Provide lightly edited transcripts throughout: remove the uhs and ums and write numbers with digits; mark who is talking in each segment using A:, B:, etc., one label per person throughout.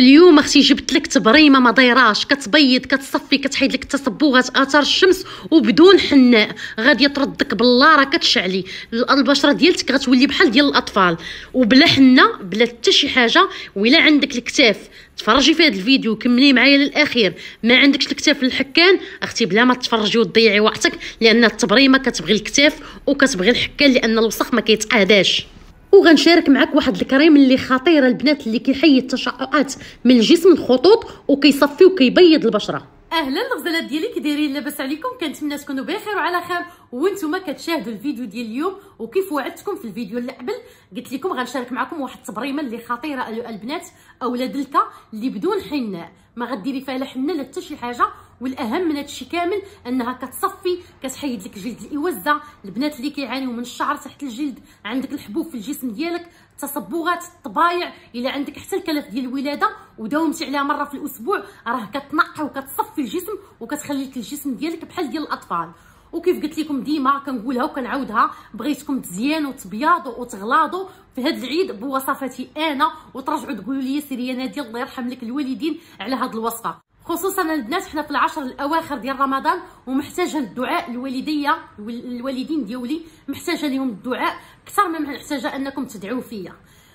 A: اليوم اختي جبت لك تبريمه ما دايراش، كتبيض كتصفي كتحيد لك التصبغات اثار الشمس وبدون حناء، غادي تردك بالله راه كتشعلي البشره ديالتك غتولي بحال ديال الاطفال وبلا حناء بلا حتى شي حاجه. ولا عندك الكتاف تفرجي في هذا الفيديو كملي معايا للاخير، ما عندكش الكتاف الحكان اختي بلا ما تفرجي وتضيعي وقتك، لان التبريمه كتبغي الكتاف وكتبغي الحكان لان الوسخ ما كيتعاداش. وغنشارك معك واحد الكريم اللي خطيره البنات اللي كيحيد التشععات من الجسم، الخطوط وكيصفي وكيبيض البشره.
B: اهلا الغزالات ديالي، كي دايرين؟ لاباس عليكم؟ كنتمنى تكونوا بخير وعلى خير وانتم كتشاهدوا الفيديو ديال اليوم. وكيف وعدتكم في الفيديو اللي قبل قلت لكم غنشارك معكم واحد التبريمه اللي خطيره البنات، اولاد الكا اللي بدون حناء، ما غديري فيها لا حناء لا حتى شي حاجه. والاهم من هادشي كامل انها كتصفي، كتحيد لك الجلد الاوزه. البنات اللي كيعانيو من الشعر تحت الجلد، عندك الحبوب في الجسم ديالك، التصبغات، الطبايع، الا عندك حتى الكلف ديال الولاده وداومتي عليها مره في الاسبوع، راه كتنقي وكتصفي الجسم وكتخلي لك الجسم ديالك بحال ديال الاطفال. وكيف قلت لكم ديما كنقولها وكنعاودها، بغيتكم تزيانوا وتبياضوا وتغلاضوا في هذا العيد بوصفاتي انا، وترجعوا تقولوا لي سيري يا ناديه الله يرحم لك الوالدين على هذه الوصفه. خصوصا البنات حنا في العشر الاواخر ديال رمضان ومحتاجه الدعاء الوالديه الوالدين ديالي، محتاجه لهم الدعاء اكثر ما محتاجه انكم تدعوا فيا.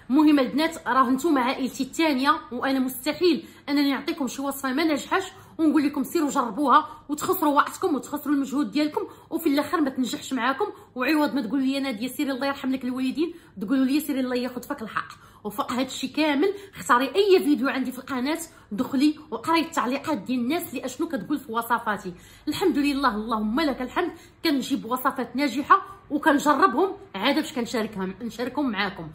B: المهم البنات راه نتوما عائلتي الثانيه، وانا مستحيل انني نعطيكم شي وصفه ما نجحش ونقول لكم سيروا جربوها وتخسروا وقتكم وتخسروا المجهود ديالكم وفي الاخر ما تنجحش معاكم. وعوض ما تقولوا لي ناديه سيري الله يرحم لك الوالدين، تقولوا لي سيري الله ياخذ فيك الحق. وفوق هذا الشيء كامل اختاري اي فيديو عندي في القناه، دخلي وقراي التعليقات ديال الناس اللي اشنو كتقول في وصفاتي. الحمد لله اللهم لك الحمد، كنجيب وصفات ناجحه وكنجربهم عاد باش نشاركهم معاكم.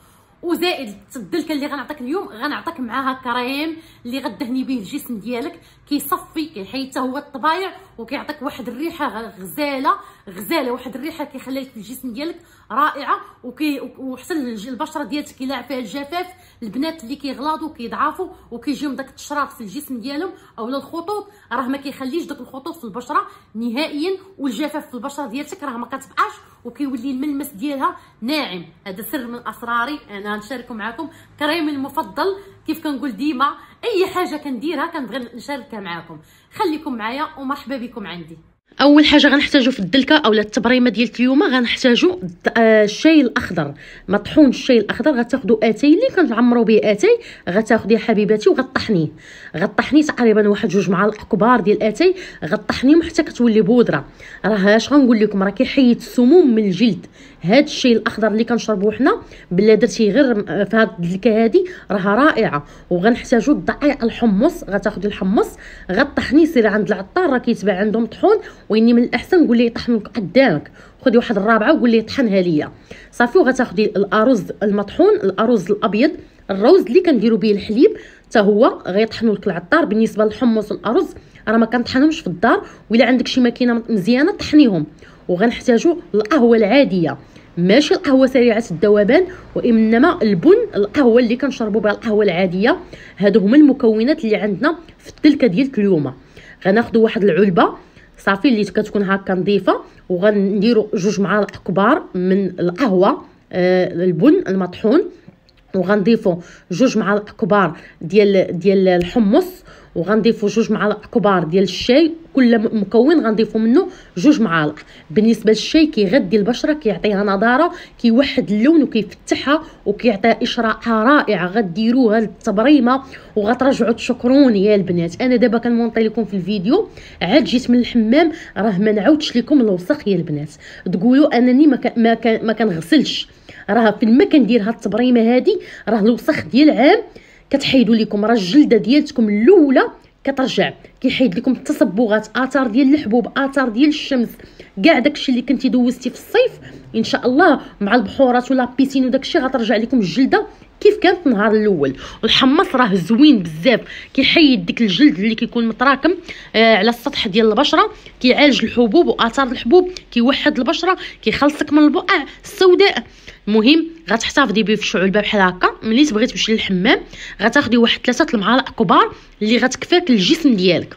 B: وزائد الدلكه اللي غنعطيك اليوم غنعطيك معاها كريم اللي غدهني به الجسم ديالك، كيصفي كيحيد حتى هو الطبايع وكيعطيك واحد الريحه غزاله واحد الريحه كيخلي لك الجسم ديالك رائعه. وحتى البشره ديالك كيلاعب فيها الجفاف. البنات اللي كيغلاضوا كيضعفوا وكيجيهم داك التشراط في الجسم ديالهم اولا الخطوط، راه ما كيخليش داك الخطوط في البشره نهائيا، والجفاف في البشره ديالك راه ما كتبقاش وكيولي الملمس ديالها ناعم. هذا سر من اسراري انا نشاركه معكم، كريمي المفضل. كيف كنقول ديما اي حاجه كنديرها كنبغي نشاركها معكم. خليكم معايا ومرحبا بكم عندي.
A: اول حاجه غنحتاجو في الدلكه اولا التبريمه ديال اليوم غنحتاجو الشاي الاخضر، مطحون الشاي الاخضر. غتاخذوا اتاي اللي كنعمروا به اتاي، غتاخذي حبيباتي وغطحنيه تقريبا واحد 2 معالق كبار ديال اتاي، غطحنيهم حتى كتولي بودره. راه اش غنقول لكم، راه كيحيد السموم من الجلد. هاد الشاي الاخضر اللي كنشربوه حنا بلا درتيه غير في هاد الدلكه هادي راه رائعه. وغنحتاجو الدقيق الحمص، غتاخذي الحمص غطحنيه، سيري عند العطار راه كيتباع عندهم طحون، واني من الاحسن قول ليه يطحن قدامك، خدي واحد الرابعه وقول ليه طحنها ليا صافي. وغتاخدي الارز المطحون، الارز الابيض، الروز اللي كنديروا به الحليب حتى هو غيطحنوا لك العطار. بالنسبه للحمص والارز راه ما كنطحنهمش في الدار، ولا عندك شي ماكينه مزيانه طحنيهم. وغنحتاجوا القهوه العاديه ماشي القهوه سريعه الذوبان، وانما القهوه اللي كنشربوا بها القهوه العاديه. هادو هما المكونات اللي عندنا في الدلكه ديال اليوم. غناخذوا واحد العلبه صافي اللي كتكون هكا نظيفه، وغنديروا 2 معالق كبار من القهوه البن المطحون، وغنضيفوا 2 معالق كبار ديال الحمص، وغنضيفوا 2 معالق كبار ديال الشاي. كل مكون غنضيفوا منه 2 معالق. بالنسبه للشاي كيغذي البشره، كيعطيها نضاره، كيوحد اللون وكيفتحها وكيعطيها اشراقه رائعه. غديروها للتبريمه وغترجعوا تشكروني يا البنات. انا دابا كنمونطي لكم في الفيديو، عاد جيت من الحمام راه ما نعاودش لكم الوسخ يا البنات، تقولوا انني ما كنغسلش. راه فين كندير هاد التبريمه هادي راه الوسخ ديال العام كتحيدوا لكم، راه الجلده ديالتكم الاولى كترجع، كيحيد لكم التصبغات، اثار ديال الحبوب، اثار ديال الشمس، كاع داكشي اللي كنتي دوزتي في الصيف ان شاء الله مع البحورات ولا بيسين وداكشي غترجع لكم الجلده كيف كانت النهار الاول. والحمص راه زوين بزاف، كيحيد ديك الجلد اللي كيكون متراكم على السطح ديال البشره، كيعالج الحبوب واثار الحبوب، كيوحد البشره، كيخلصك من البقع السوداء. المهم غتحتفظي به في شي علبه بحال هكا. ملي تبغي تمشي للحمام غتاخدي واحد 3 المعالق كبار اللي غتكفاك الجسم ديالك.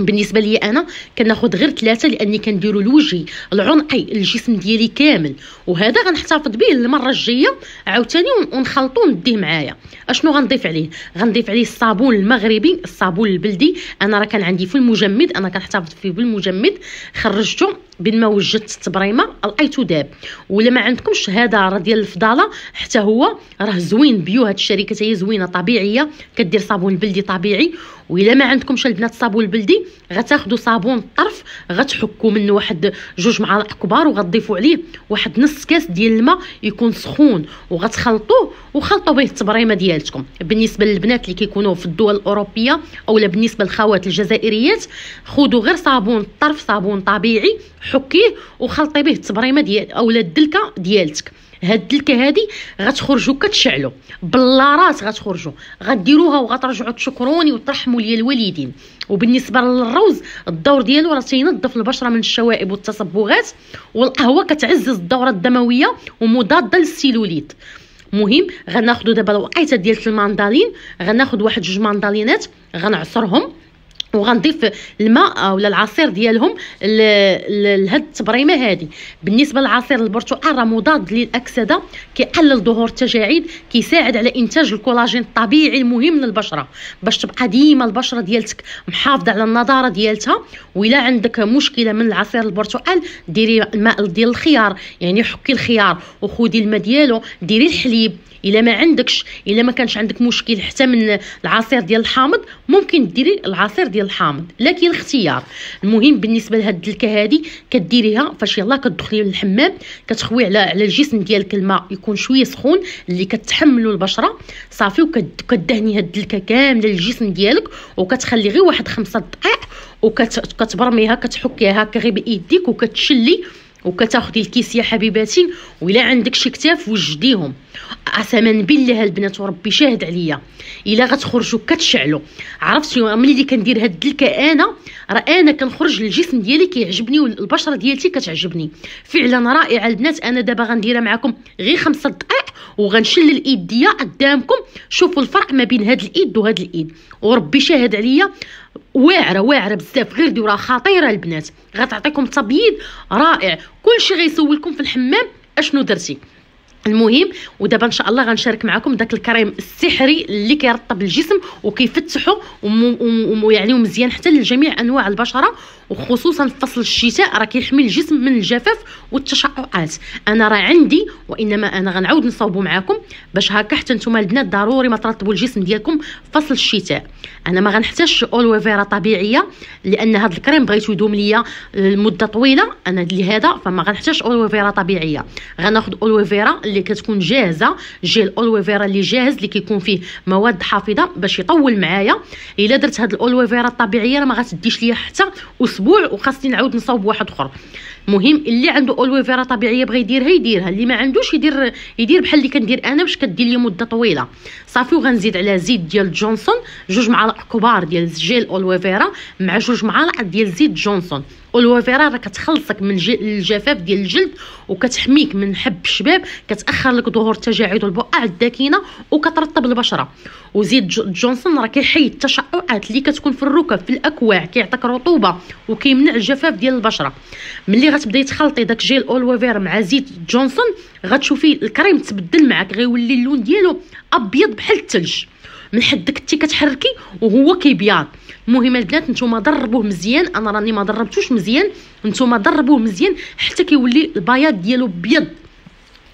A: بالنسبه لي انا كناخذ غير 3 لاني كنديروا لوجهي العنقي الجسم ديالي كامل، وهذا غنحتفظ به المره الجايه عاوتاني ونخلطو ونديه معايا. اشنو غنضيف عليه؟ غنضيف عليه الصابون المغربي، الصابون البلدي. انا راه كان عندي في المجمد، انا كنحتفظ فيه بالمجمد، خرجته بالماء وجدت التبريمه لقيتو داب. ولا ما عندكمش هذا راه ديال الفضاله، حتى هو راه زوين بيو. هاد الشركه هي زوينه طبيعيه، كدير صابون البلدي طبيعي. وإلا ما عندكمش البنات الصابون البلدي، غتاخذوا صابون الطرف غتحكوا منه واحد 2 معالق كبار وغتضيفوا عليه واحد نص كاس ديال الماء يكون سخون، وغتخلطوه وخلطوا به التبريمه ديالتكم. بالنسبه للبنات اللي كيكونوا في الدول الاوروبيه اولا بالنسبه للخوات الجزائريات، خذوا غير صابون الطرف، صابون طبيعي، حكيه وخلطي به التبريمه ديال اولا الدلكه ديالتك. هاد الدلكه هادي غتخرجوا كتشعلوا باللارات، غتخرجوا غديروها وغترجعوا تشكروني وترحموا ليا الوالدين. وبالنسبه للروز الدور ديالو راه تينظف البشره من الشوائب والتصبغات، والقهوه كتعزز الدوره الدمويه ومضاده للسيلوليت. مهم غناخذوا دابا الوقيته ديال الماندالين، غناخذ واحد 2 ماندالينات غنعصرهم وغنضيف الماء ولا العصير ديالهم لهاد التبريمه هذه. بالنسبه للعصير البرتقال راه مضاد للاكسده، كيقلل ظهور التجاعيد، كيساعد على انتاج الكولاجين الطبيعي المهم للبشره باش تبقى ديما البشره ديالتك محافظه على النضاره ديالتها. وإلا عندك مشكله من العصير البرتقال، ديري الماء ديال الخيار، يعني حكي الخيار وخذي الماء ديالو، ديري الحليب. الا ما عندكش، الا ما كانش عندك مشكل حتى من العصير ديال الحامض، ممكن ديري العصير ديال الحامض، لكن الاختيار. المهم بالنسبه لهاد الدلكه هادي كديريها فاش يلاه كتدخلي للحمام، كتخوي على الجسم ديالك الماء يكون شويه سخون اللي كتحملوا البشره صافي، وكدهني هاد الدلكه كامله للجسم ديالك، وكتخلي غير واحد 5 دقائق وكتبرميها، كتحكيها هكا غير بايديك وكتشلي وكتاخدي الكيس يا حبيباتي. وإلا عندك شي كتاف وجديهم، عسامان بالله البنات وربي شاهد عليا، الا غتخرجوا كتشعلوا. عرفتي ملي كندير هاد الدلكه انا كنخرج للجسم ديالي كيعجبني والبشره ديالتي كتعجبني فعلا رائعه البنات. انا دابا غنديرها معكم غير 5 دقائق وغنشل الايد ديالي قدامكم، شوفوا الفرق ما بين هاد الايد وهاد الايد، وربي شاهد عليا واعره بزاف. غير ديروها خطيره البنات، غتعطيكم تبييض رائع. كلشي غيسولكم في الحمام اشنو درتي. المهم ودابا ان شاء الله غنشارك معكم داك الكريم السحري اللي كيرطب الجسم وكيفتحو يعني مزيان حتى لجميع انواع البشره، وخصوصا في فصل الشتاء راه كيحمي الجسم من الجفاف والتشققات. انا راه عندي، وانما انا غنعاود نصاوبو معكم باش هكا حتى نتوما البنات ضروري ما ترطبوا الجسم ديالكم في فصل الشتاء. انا ما غنحتاجش اولوي فيرا طبيعيه لان هذا الكريم بغيتو يدوم ليا لمده طويله، انا لهذا فما غنحتاج اولوي فيرا طبيعيه. غناخذ اولوي فيرا اللي كتكون جاهزه، جيل اولوي فيرا اللي جاهز اللي كيكون فيه مواد حافظه باش يطول معايا. الا درت هاد الاولوي فيرا الطبيعيه راه ما غتديش ليا حتى اسبوع وخاصني نعاود نصاوب واحد اخر. المهم اللي عنده اولوي فيرا طبيعيه بغى يديرها، اللي ما عندوش يدير بحال اللي كندير انا باش كدير لي مده طويله صافي. وغنزيد على زيت ديال جونسون 2 معالق كبار ديال جيل اولوي فيرا مع 2 معالق ديال زيت جونسون. اولوي فيرا راه كتخلصك من الجفاف ديال الجلد وكتحميك من حب الشباب، كتاخر لك ظهور التجاعيد والبقع الداكنه وكترطب البشره. وزيت جونسون راه كيحيد التشققات اللي كتكون في الركب في الاكواع، كيعطيك رطوبه وكيمنع الجفاف ديال البشره. ملي غتبداي تخلطي داك جيل اولوي فيرا مع زيت جونسون غتشوفي الكريم تبدل معك، غيولي اللون ديالو ابيض بحال الثلج من حد كنتي كتحركي وهو كيبيض. المهم البنات نتوما دربوه مزيان، انا راني ما دربتوش مزيان، نتوما دربوه مزيان حتى كيولي البياض ديالو بيض.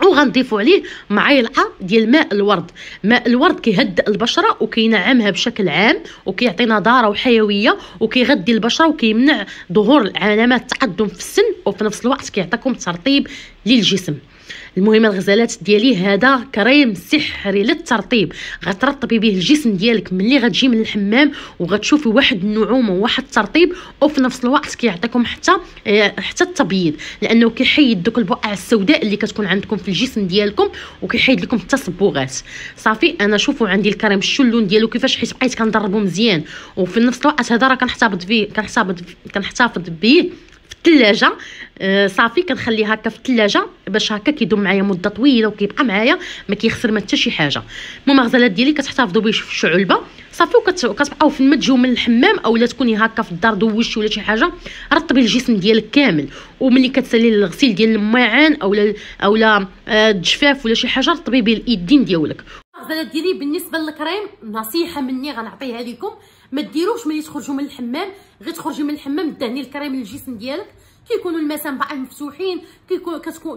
A: وغنضيفوا عليه معلقه ديال ماء الورد. ماء الورد كيهدئ البشره وكينعمها بشكل عام وكيعطي نضاره وحيويه وكيغذي البشره وكيمنع ظهور علامات التقدم في السن، وفي نفس الوقت كيعطيكم ترطيب للجسم. المهم الغزالات ديالي هذا كريم سحري للترطيب، غترطبي به الجسم ديالك ملي غتجي من الحمام وغتشوفي واحد النعومه وواحد الترطيب، وفي نفس الوقت كيعطيكم حتى التبييض لانه كيحيد دوك البقع السوداء اللي كتكون عندكم في الجسم ديالكم وكيحيد لكم التصبغات صافي. انا شوفوا عندي الكريم اللون ديالو كيفاش، حيت بقيت كنضربو مزيان وفي نفس الوقت هذا راه كنحتفظ به في الثلاجه. صافي كنخليه هكا في الثلاجه باش هكا كيدوم معايا مده طويله وكيبقى معايا ما كيخسر ما حتى شي حاجه. المهم الغزالات ديالي كتحتفظوا به في الشعلبه صافي، وكتبقاو فين ما تجيو من الحمام اولا تكوني هكا في الدار دوشتي ولا شي حاجه رطبي الجسم ديالك كامل، وملي كتسالي الغسيل ديال الماعن اولا الجفاف ولا شي حاجه رطبي به اليدين ديالك.
B: الغزالات ديالي بالنسبه للكريم نصيحه مني غنعطيها لكم، ما ديروش ملي تخرجوا من الحمام، غير تخرجي من الحمام دهني الكريم للجسم ديالك، كيكونوا المسام باقي مفتوحين،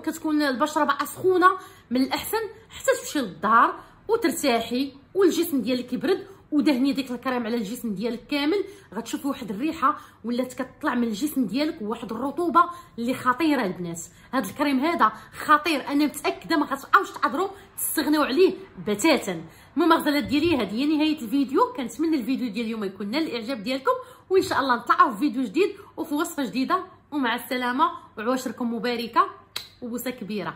B: كتكون البشره باقا سخونه، من الاحسن حتى تمشي للدار وترتاحي والجسم ديالك يبرد ودهني ديك الكريم على الجسم ديالك كامل، غتشوفي واحد الريحه ولات كتطلع من الجسم ديالك وواحد الرطوبه اللي خطيره البنات. هذا الكريم هذا خطير، انا متاكده ما غتبقاوش تقدروا تستغناو عليه بتاتا. المهم الغزالات ديالي هذه هي نهايه الفيديو، كنتمنى الفيديو ديال اليوم يكون نال الاعجاب ديالكم، وان شاء الله نطلعوا في فيديو جديد وفي وصفه جديده، ومع السلامه وعواشركم مباركه وبوسه كبيره.